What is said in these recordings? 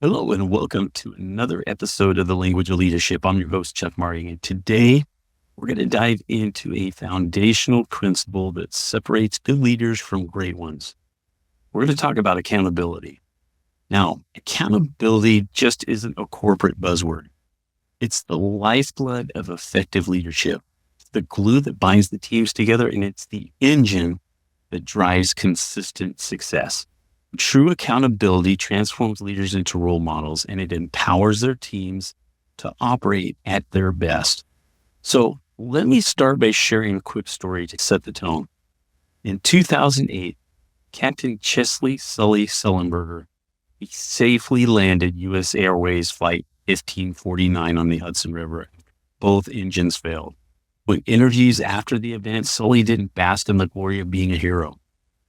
Hello and welcome to another episode of the Language of Leadership. I'm your host, Chuck Marting, and today we're going to dive into a foundational principle that separates good leaders from great ones. We're going to talk about accountability. Now, accountability just isn't a corporate buzzword. It's the lifeblood of effective leadership. It's the glue that binds the teams together, and it's the engine that drives consistent success. True accountability transforms leaders into role models, and it empowers their teams to operate at their best. So let me start by sharing a quick story to set the tone. In 2008, Captain Chesley Sully Sullenberger, he safely landed U.S. Airways Flight 1549 on the Hudson River. Both engines failed. When interviews after the event, Sully didn't bask in the glory of being a hero.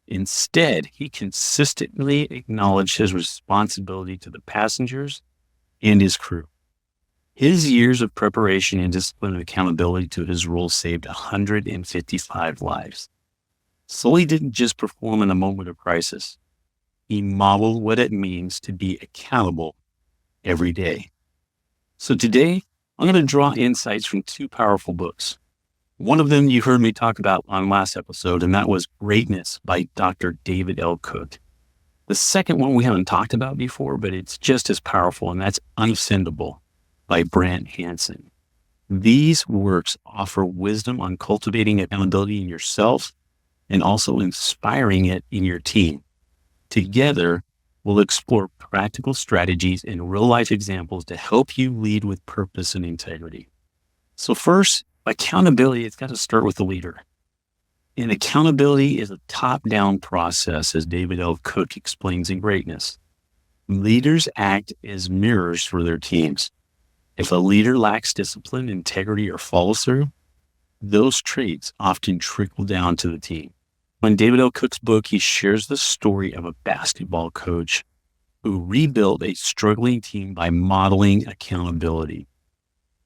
Instead, he consistently acknowledged his responsibility to the passengers and his crew. His years of preparation and discipline and accountability to his role saved 155 lives. Sully didn't just perform in a moment of crisis. He modeled what it means to be accountable every day. So today, I'm going to draw insights from two powerful books. One of them you heard me talk about on last episode, and that was Greatness by Dr. David L. Cook. The second one we haven't talked about before, but it's just as powerful, and that's Unoffendable by Brant Hansen. These works offer wisdom on cultivating accountability in yourself and also inspiring it in your team. Together, we'll explore practical strategies and real-life examples to help you lead with purpose and integrity. So first, accountability, it's got to start with the leader. And accountability is a top-down process, as David L. Cook explains in Greatness. Leaders act as mirrors for their teams. If a leader lacks discipline, integrity, or follows through, those traits often trickle down to the team. In David L. Cook's book, he shares the story of a basketball coach who rebuilt a struggling team by modeling accountability.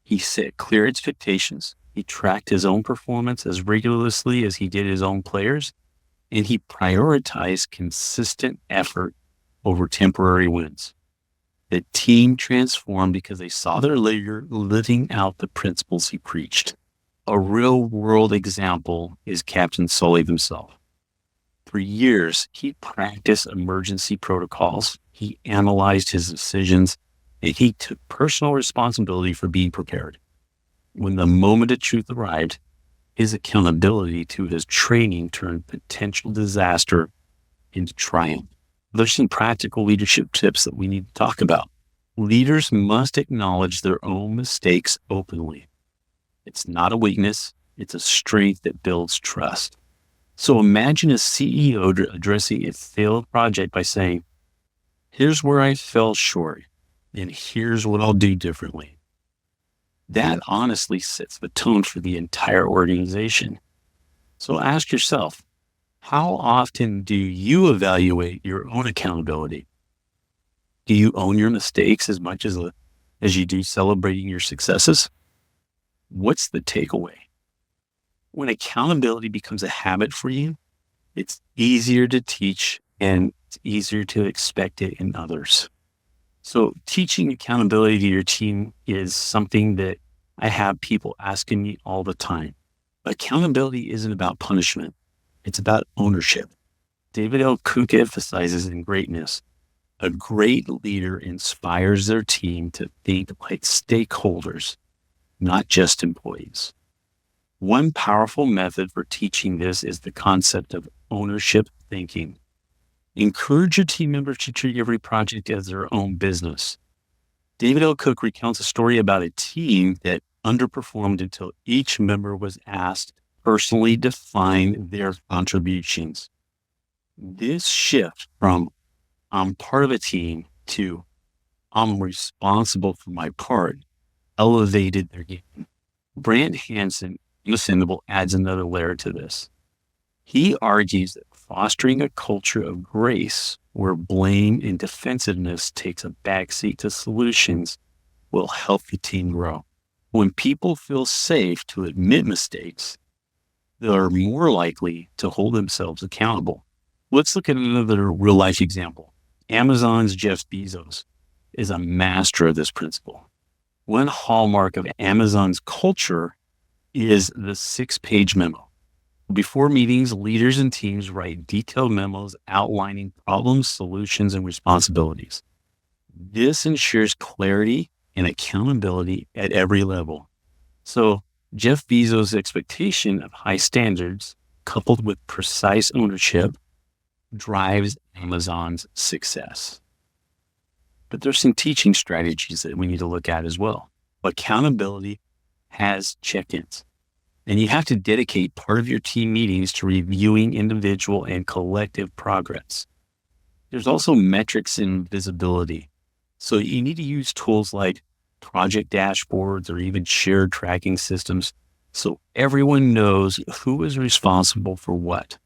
He set clear expectations. He tracked his own performance as rigorously as he did his own players, and he prioritized consistent effort over temporary wins. The team transformed because they saw their leader living out the principles he preached. A real-world example is Captain Sully himself. For years, he practiced emergency protocols, he analyzed his decisions, and he took personal responsibility for being prepared. When the moment of truth arrived, his accountability to his training turned potential disaster into triumph. There's some practical leadership tips that we need to talk about. Leaders must acknowledge their own mistakes openly. It's not a weakness, it's a strength that builds trust. So imagine a CEO addressing a failed project by saying, "Here's where I fell short, and here's what I'll do differently." That honestly sets the tone for the entire organization. So ask yourself, how often do you evaluate your own accountability? Do you own your mistakes as much as you do celebrating your successes? What's the takeaway? When accountability becomes a habit for you, it's easier to teach and it's easier to expect it in others. So teaching accountability to your team is something that I have people asking me all the time. Accountability isn't about punishment. It's about ownership. David L. Cook emphasizes in Greatness, a great leader inspires their team to think like stakeholders, not just employees. One powerful method for teaching this is the concept of ownership thinking. Encourage your team members to treat every project as their own business. David L. Cook recounts a story about a team that underperformed until each member was asked to personally define their contributions. This shift from I'm part of a team to I'm responsible for my part elevated their game. Brant Hansen, Unoffendable, adds another layer to this. He argues that fostering a culture of grace where blame and defensiveness takes a backseat to solutions will help the team grow. When people feel safe to admit mistakes, they're more likely to hold themselves accountable. Let's look at another real life example. Amazon's Jeff Bezos. is a master of this principle. One hallmark of Amazon's culture is the 6-page memo. Before meetings, leaders and teams write detailed memos outlining problems, solutions, and responsibilities. This ensures clarity and accountability at every level. So Jeff Bezos' expectation of high standards, coupled with precise ownership, drives Amazon's success. But there's some teaching strategies that we need to look at as well. Accountability has check-ins, and you have to dedicate part of your team meetings to reviewing individual and collective progress. There's also metrics and visibility. So you need to use tools like project dashboards or even shared tracking systems so everyone knows who is responsible for what.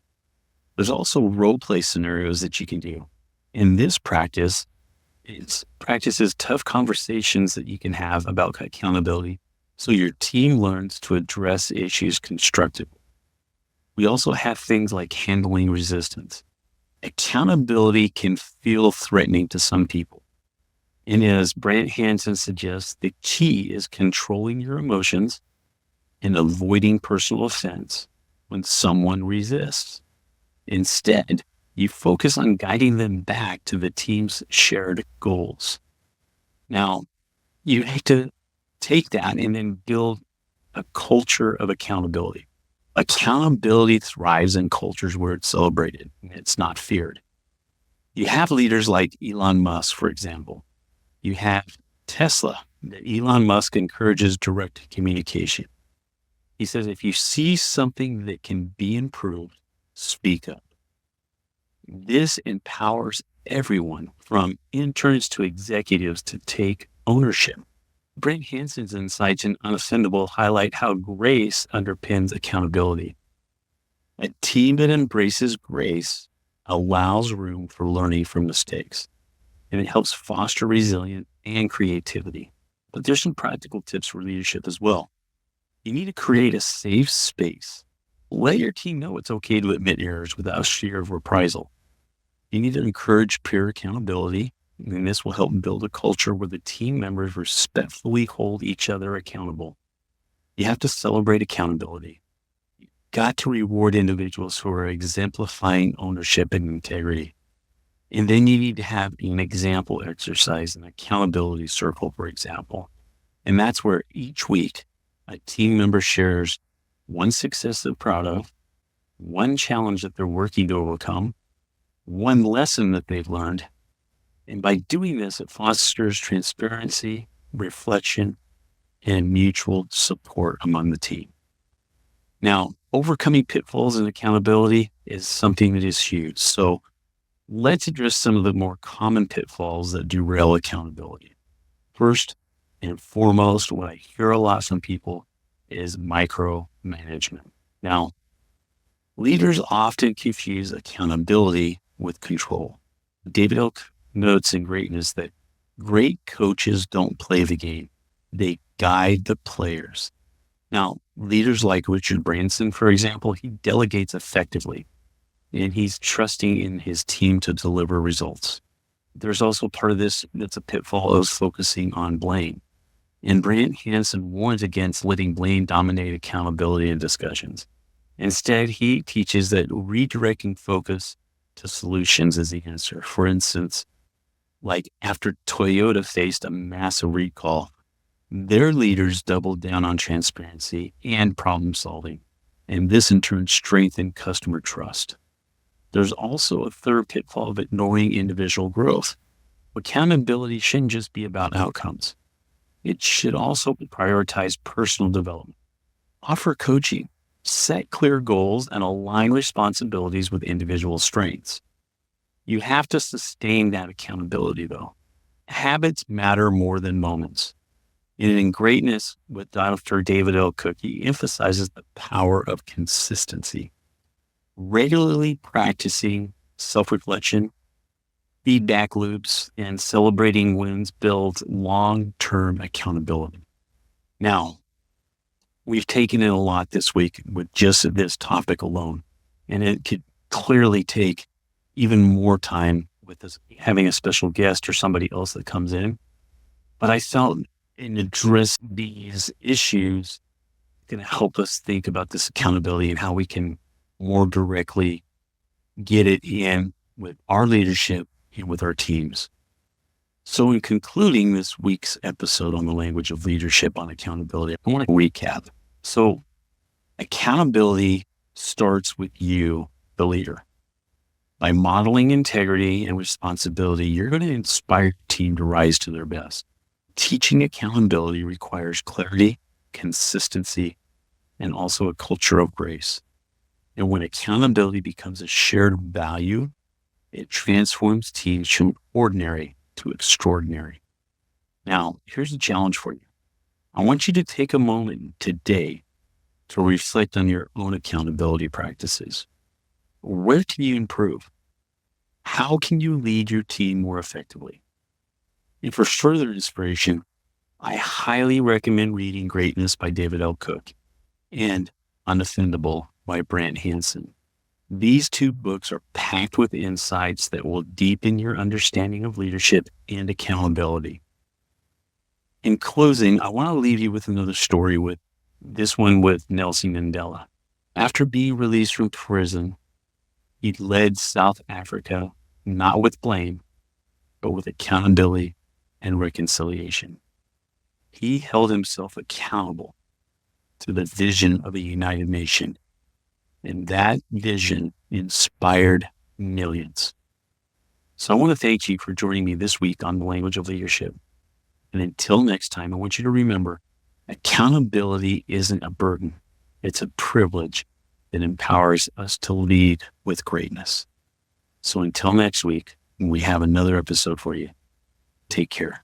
There's also role play scenarios that you can do. In this practices tough conversations that you can have about accountability so your team learns to address issues constructively. We also have things like handling resistance. Accountability can feel threatening to some people. And as Brant Hansen suggests, the key is controlling your emotions and avoiding personal offense when someone resists. Instead, you focus on guiding them back to the team's shared goals. Now, you have to take that and then build a culture of accountability. Accountability thrives in cultures where it's celebrated and it's not feared. You have leaders like Elon Musk, for example. You have Tesla, that Elon Musk encourages direct communication. He says, if you see something that can be improved, speak up. This empowers everyone from interns to executives to take ownership. Brant Hansen's insights in Unoffendable highlight how grace underpins accountability. A team that embraces grace allows room for learning from mistakes, and it helps foster resilience and creativity. But there's some practical tips for leadership as well. You need to create a safe space. Let your team know it's okay to admit errors without fear of reprisal. You need to encourage peer accountability, and this will help build a culture where the team members respectfully hold each other accountable. You have to celebrate accountability. You've got to reward individuals who are exemplifying ownership and integrity. And then you need to have an example exercise, an accountability circle, for example. And that's where each week a team member shares one success they're proud of, one challenge that they're working to overcome, one lesson that they've learned. And by doing this, it fosters transparency, reflection, and mutual support among the team. Now, overcoming pitfalls and accountability is something that is huge. So let's address some of the more common pitfalls that derail accountability. First and foremost, what I hear a lot from people is micromanagement. Now, leaders often confuse accountability with control. David Oak notes in Greatness that great coaches don't play the game. They guide the players. Now, leaders like Richard Branson, for example, he delegates effectively, and he's trusting in his team to deliver results. There's also part of this that's a pitfall of focusing on blame. And Brant Hansen warns against letting blame dominate accountability in discussions. Instead, he teaches that redirecting focus to solutions is the answer. For instance, like after Toyota faced a massive recall, their leaders doubled down on transparency and problem solving. And this in turn strengthened customer trust. There's also a third pitfall of ignoring individual growth. Accountability shouldn't just be about outcomes. It should also prioritize personal development. Offer coaching, set clear goals, and align responsibilities with individual strengths. You have to sustain that accountability, though. Habits matter more than moments. And in Greatness with Dr. David L. Cook, he emphasizes the power of consistency. Regularly practicing self-reflection, feedback loops, and celebrating wins builds long-term accountability. Now, we've taken in a lot this week with just this topic alone, and it could clearly take even more time with us having a special guest or somebody else that comes in. But I felt in address these issues going to help us think about this accountability and how we can more directly get it in with our leadership and with our teams. So in concluding this week's episode on the language of leadership on accountability, I want to recap. So accountability starts with you, the leader. By modeling integrity and responsibility, you're going to inspire your team to rise to their best. Teaching accountability requires clarity, consistency, and also a culture of grace. And when accountability becomes a shared value, it transforms teams from ordinary to extraordinary. Now, here's a challenge for you. I want you to take a moment today to reflect on your own accountability practices. Where can you improve? How can you lead your team more effectively? And for further inspiration, I highly recommend reading Greatness by David L. Cook and Unoffendable by Brant Hansen. These two books are packed with insights that will deepen your understanding of leadership and accountability. In closing, I want to leave you with another story, with this one with Nelson Mandela. After being released from prison, he led South Africa not with blame, but with accountability and reconciliation. He held himself accountable to the vision of a united nation, and that vision inspired millions. So I want to thank you for joining me this week on the language of leadership. And until next time, I want you to remember, accountability isn't a burden. It's a privilege that empowers us to lead with greatness. So until next week, we have another episode for you. Take care.